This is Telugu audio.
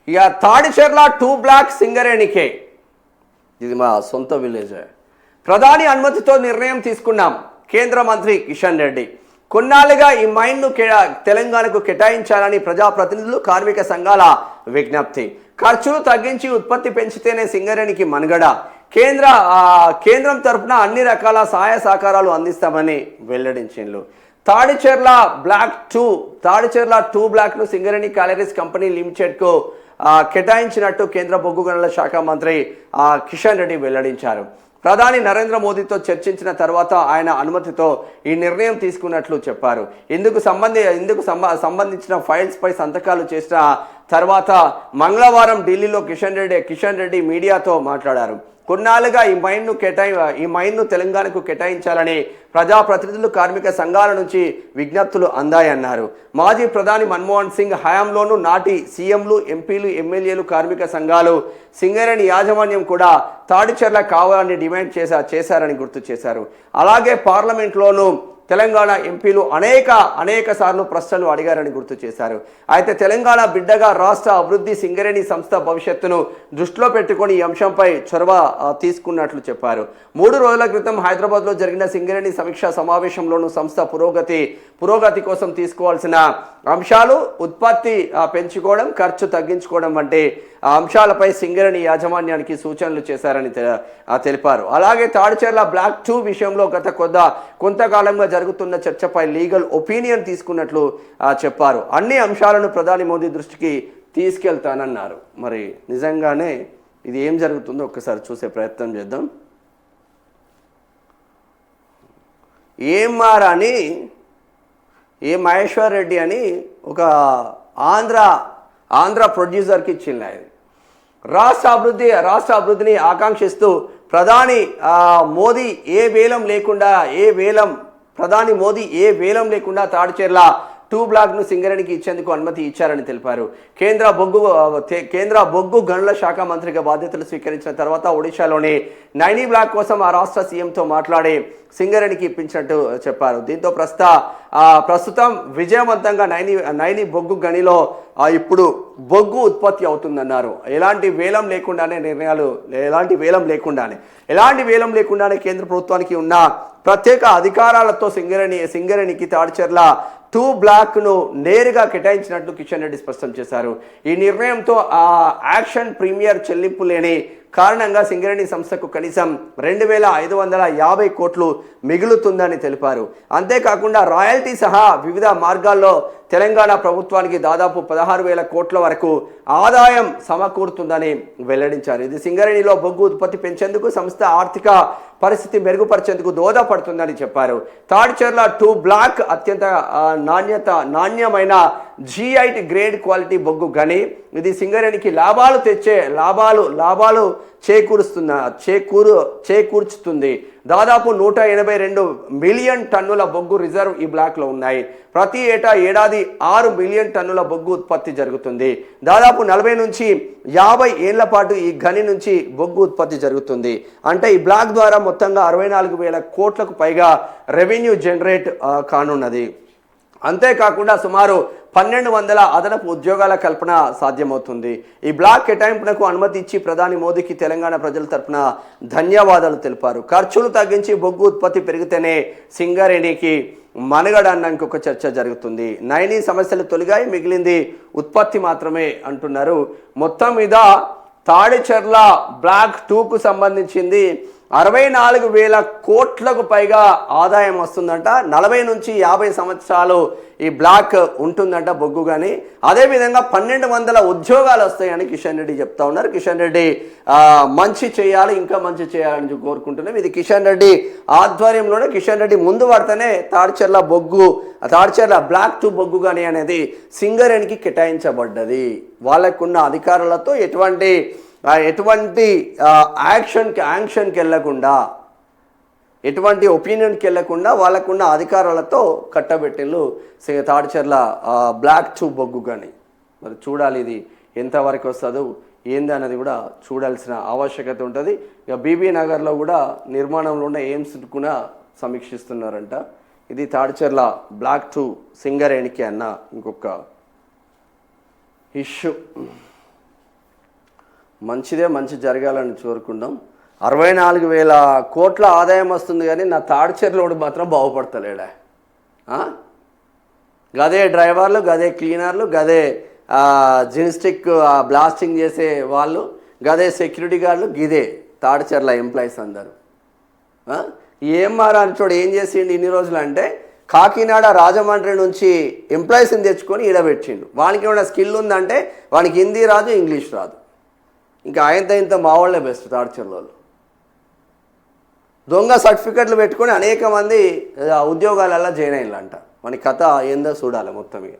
ఇక తాడిచెర్ల 2 బ్లాక్ సింగరేణికే. ఇది మా సొంత విలేజ్. ప్రధాని అనుమతితో నిర్ణయం తీసుకున్నాం కేంద్ర మంత్రి కిషన్ రెడ్డి. కొన్నాళ్ళుగా ఈ మైన్ను తెలంగాణకు కేటాయించాలని ప్రజాప్రతినిధులు కార్మిక సంఘాల విజ్ఞప్తి. ఖర్చులు తగ్గించి ఉత్పత్తి పెంచితేనే సింగరేణికి మనుగడ. కేంద్రం తరఫున అన్ని రకాల సహాయ సహకారాలు అందిస్తామని వెల్లడించిండ్రు. తాడిచెర్ల 2 బ్లాక్ను సింగరేణి క్యాలరీస్ కంపెనీ లిమిటెడ్కు కేటాయించినట్టు కేంద్ర బొగ్గు గనుల శాఖ మంత్రి కిషన్ రెడ్డి వెల్లడించారు. ప్రధాని నరేంద్ర మోదీతో చర్చించిన తర్వాత ఆయన అనుమతితో ఈ నిర్ణయం తీసుకున్నట్లు చెప్పారు. ఇందుకు సంబంధించిన ఫైల్స్ పై సంతకాలు చేసిన తర్వాత మంగళవారం ఢిల్లీలో కిషన్ రెడ్డి మీడియాతో మాట్లాడారు. కొన్నాళ్ళుగా ఈ మైన్ను తెలంగాణకు కేటాయించాలని ప్రజాప్రతినిధులు కార్మిక సంఘాల నుంచి విజ్ఞప్తులు అందాయన్నారు. మాజీ ప్రధాని మన్మోహన్ సింగ్ హయాంలోనూ నాటి సీఎంలు, ఎంపీలు, ఎమ్మెల్యేలు, కార్మిక సంఘాలు, సింగరేణి యాజమాన్యం కూడా తాడిచెర్ల కావాలని డిమాండ్ చేశారని గుర్తు చేశారు. అలాగే పార్లమెంట్లోనూ తెలంగాణ ఎంపీలు అనేక సార్లు ప్రశ్నలు అడిగారని గుర్తు చేశారు. అయితే తెలంగాణ బిడ్డగా రాష్ట్ర అభివృద్ధి, సింగరేణి సంస్థ భవిష్యత్తును దృష్టిలో పెట్టుకొని ఈ అంశంపై చొరవ తీసుకున్నట్లు చెప్పారు. 3 రోజుల క్రితం హైదరాబాద్లో జరిగిన సింగరేణి సమీక్షా సమావేశంలోనూ సంస్థ పురోగతి కోసం తీసుకోవాల్సిన అంశాలు, ఉత్పత్తి పెంచుకోవడం, ఖర్చు తగ్గించుకోవడం వంటి అంశాలపై సింగరేణి యాజమాన్యానికి సూచనలు చేశారని తెలిపారు. అలాగే తాడిచెర్ల బ్లాక్ 2 విషయంలో కొంతకాలంగా జరుగుతున్న చర్చపై లీగల్ ఒపీనియన్ తీసుకున్నట్లు చెప్పారు. అన్ని అంశాలను ప్రధాని మోదీ దృష్టికి తీసుకెళ్తానన్నారు. మరి నిజంగానే ఇది ఏం జరుగుతుందో ఒక్కసారి చూసే ప్రయత్నం చేద్దాం. ఏ మహేశ్వర్ రెడ్డి అని ఒక ఆంధ్ర ప్రొడ్యూసర్కి ఇచ్చింది. ఆయన రాష్ట్ర అభివృద్ధిని ఆకాంక్షిస్తూ ప్రధాని మోదీ ఏ వేలం లేకుండా తాడిచెర్ల 2 బ్లాక్ను సింగరేణికి ఇచ్చేందుకు అనుమతి ఇచ్చారని తెలిపారు. కేంద్ర బొగ్గు గనుల శాఖ మంత్రిగా బాధ్యతలు స్వీకరించిన తర్వాత ఒడిశాలోని నైని బ్లాక్ కోసం ఆ రాష్ట్ర సీఎంతో మాట్లాడి సింగరేణికి ఇప్పించినట్టు చెప్పారు. దీంతో ప్రస్తుతం విజయవంతంగా నైని బొగ్గు గనిలో ఇప్పుడు బొగ్గు ఉత్పత్తి అవుతుందన్నారు. ఎలాంటి వేలం లేకుండానే కేంద్ర ప్రభుత్వానికి ఉన్న ప్రత్యేక అధికారాలతో సింగరేణికి తాడిచెర్ల 2 బ్లాక్ను నేరుగా కేటాయించినట్లు కిషన్ రెడ్డి స్పష్టం చేశారు. ఈ నిర్ణయంతో యాక్షన్ ప్రీమియర్ చెల్లింపు లేని కారణంగా సింగరేణి సంస్థకు కనీసం 2,550 కోట్లు మిగులుతుందని తెలిపారు. అంతేకాకుండా రాయల్టీ సహా వివిధ మార్గాల్లో తెలంగాణ ప్రభుత్వానికి దాదాపు 16,000 కోట్ల వరకు ఆదాయం సమకూరుతుందని వెల్లడించారు. ఇది సింగరేణిలో బొగ్గు ఉత్పత్తి పెంచేందుకు, సంస్థ ఆర్థిక పరిస్థితి మెరుగుపరిచేందుకు దోహదపడుతుందని చెప్పారు. తాడిచెర్ల 2 బ్లాక్ అత్యంత నాణ్యమైన G8 గ్రేడ్ క్వాలిటీ బొగ్గు గని. ఇది సింగరేణికి లాభాలు చేకూర్చుతుంది. దాదాపు 182 మిలియన్ టన్నుల బొగ్గు రిజర్వ్ ఈ బ్లాక్లో ఉన్నాయి. ప్రతి ఏడాది 6 మిలియన్ టన్నుల బొగ్గు ఉత్పత్తి జరుగుతుంది. దాదాపు 40 నుంచి 50 ఏళ్ల పాటు ఈ గని నుంచి బొగ్గు ఉత్పత్తి జరుగుతుంది. అంటే ఈ బ్లాక్ ద్వారా మొత్తంగా 64,000 కోట్లకు పైగా రెవెన్యూ జనరేట్ కానున్నది. అంతేకాకుండా సుమారు 1,200 అదనపు ఉద్యోగాల కల్పన సాధ్యమవుతుంది. ఈ బ్లాక్ కేటాయింపునకు అనుమతి ఇచ్చి ప్రధాని మోదీకి తెలంగాణ ప్రజల తరపున ధన్యవాదాలు తెలిపారు. ఖర్చులు తగ్గించి బొగ్గు ఉత్పత్తి పెరిగితేనే సింగరేణికి మనుగడ అన్న ఇంకొక చర్చ జరుగుతుంది. నైని సమస్యలు తొలగాయి, మిగిలింది ఉత్పత్తి మాత్రమే అంటున్నారు. మొత్తం మీద తాడిచెర్ల బ్లాక్ 2కు సంబంధించింది 64,000 కోట్లకు పైగా ఆదాయం వస్తుందంట. 40 నుంచి 50 సంవత్సరాలు ఈ బ్లాక్ ఉంటుందంట బొగ్గు. కానీ అదేవిధంగా 1,200 ఉద్యోగాలు వస్తాయని కిషన్ రెడ్డి చెప్తా ఉన్నారు. కిషన్ రెడ్డి మంచి చేయాలి, ఇంకా మంచి చేయాలని కోరుకుంటున్నాం. ఇది కిషన్ రెడ్డి ఆధ్వర్యంలోనే, కిషన్ రెడ్డి ముందు పడితేనే తాడిచెర్ల బ్లాక్ 2 బొగ్గు గని అనేది సింగరేణికి కేటాయించబడ్డది. వాళ్ళకున్న అధికారులతో ఎటువంటి యాక్షన్కి వెళ్ళకుండా, ఎటువంటి ఒపీనియన్కి వెళ్ళకుండా వాళ్ళకున్న అధికారాలతో కట్టబెట్టిళ్ళు తాడిచెర్ల బ్లాక్ 2 బొగ్గు గని. మరి చూడాలి ఇది ఎంతవరకు వస్తుందో ఏంది అన్నది కూడా చూడాల్సిన ఆవశ్యకత ఉంటుంది. ఇక బీబీ నగర్లో కూడా నిర్మాణంలో ఉన్న ఎయిమ్స్ కూడా సమీక్షిస్తున్నారంట. ఇది తాడిచెర్ల బ్లాక్ 2 సింగరేణికి అన్న ఇంకొక ఇష్యూ. మంచిదే, మంచి జరగాలని కోరుకుందాం. 64,000 కోట్ల ఆదాయం వస్తుంది కానీ నా తాడిచెర్లోడు మాత్రం బాగుపడతలేడా? గదే డ్రైవర్లు, గదే క్లీనర్లు, గదే జిమ్స్టిక్ బ్లాస్టింగ్ చేసే వాళ్ళు, గదే సెక్యూరిటీ గార్డులు, గిదే తాడిచెర్ల ఎంప్లాయీస్ అందరూ. ఏం మారాంచోడు ఏం చేసిండు ఇన్ని రోజులు అంటే కాకినాడ రాజమండ్రి నుంచి ఎంప్లాయీస్ని తెచ్చుకొని ఈడబెట్టిండు. వానికి ఏమైనా స్కిల్ ఉందంటే వానికి హిందీ రాదు, ఇంగ్లీష్ రాదు. ఇంకా ఆయనతో ఇంత మా వాళ్ళే బెస్ట్ తాడిచెర్ల వాళ్ళు. దొంగ సర్టిఫికెట్లు పెట్టుకొని అనేక మంది ఉద్యోగాలల్లో జాయిన్ అయ్యారంట. మన కథ ఏందో చూడాలి మొత్తం ఇక.